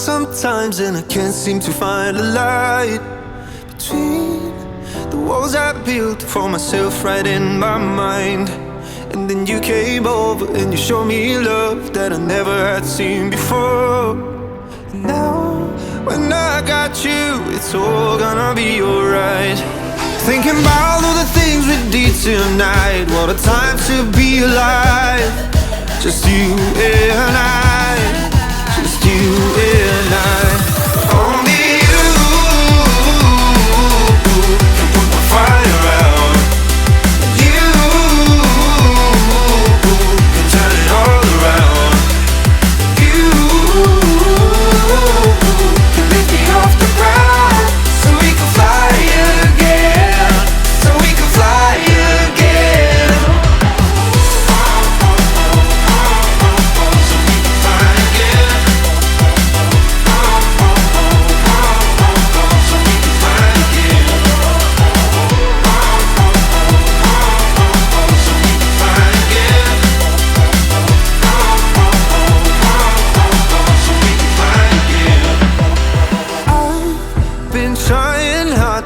sometimes and I can't seem to find a light between the walls I built for myself right in my mind. And then you came over and you showed me love that I never had seen before. And now, when I got you, it's all gonna be alright. Thinking about all the things we did tonight. What a time to be alive. Just you and I. Just you and I. Only you can put my fire out. You can turn it all around. You can lift me off the ground so we can fly again. So we can fly again.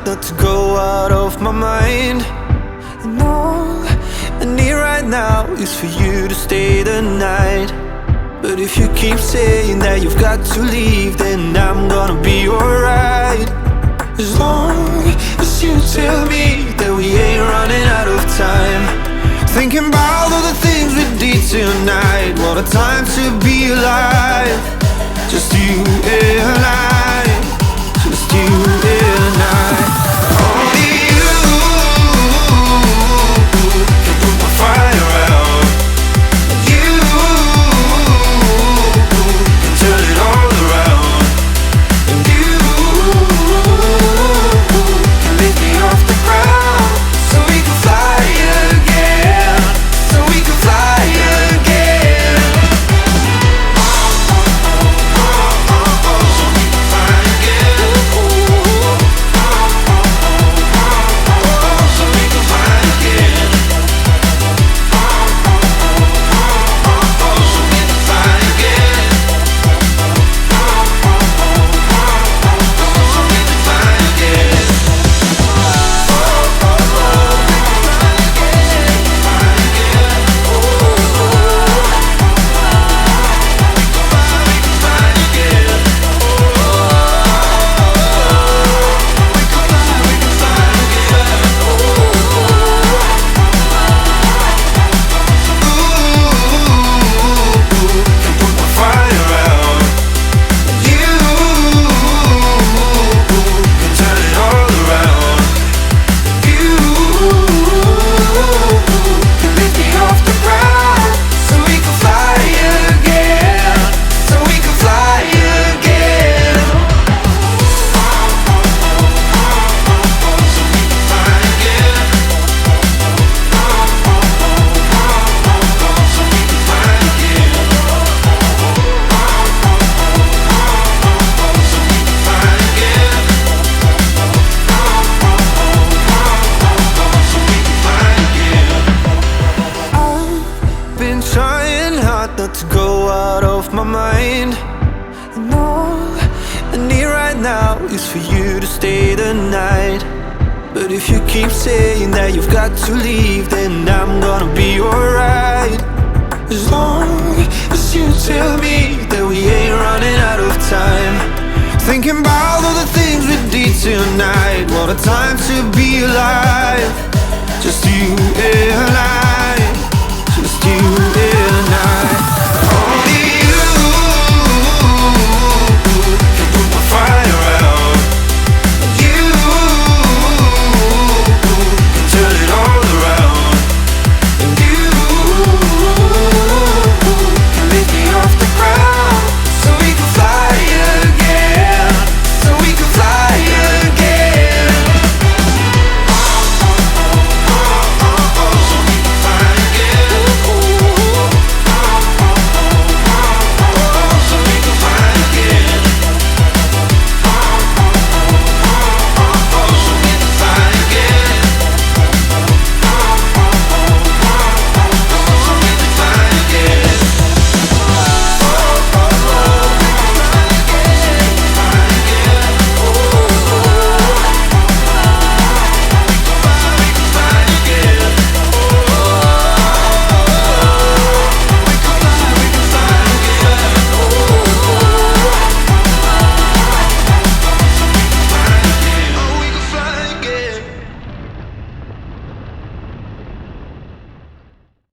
Not to go out of my mind. And all I need right now is for you to stay the night. But if you keep saying that you've got to leave, then I'm gonna be alright. As long as you tell me that we ain't running out of time. Thinking about all the things we did tonight. What a time to be alive. Just you and I. Just you and I. Only you can put my fire out. You can turn it all around. And you can lift me off the ground so we can fly again. So we can fly again. So we can fly again. Not to go out of my mind. And all I need right now is for you to stay the night. But if you keep saying that you've got to leave, then I'm gonna be alright. As long as you tell me that we ain't running out of time. Thinking about all the things we did tonight. What a time to be alive.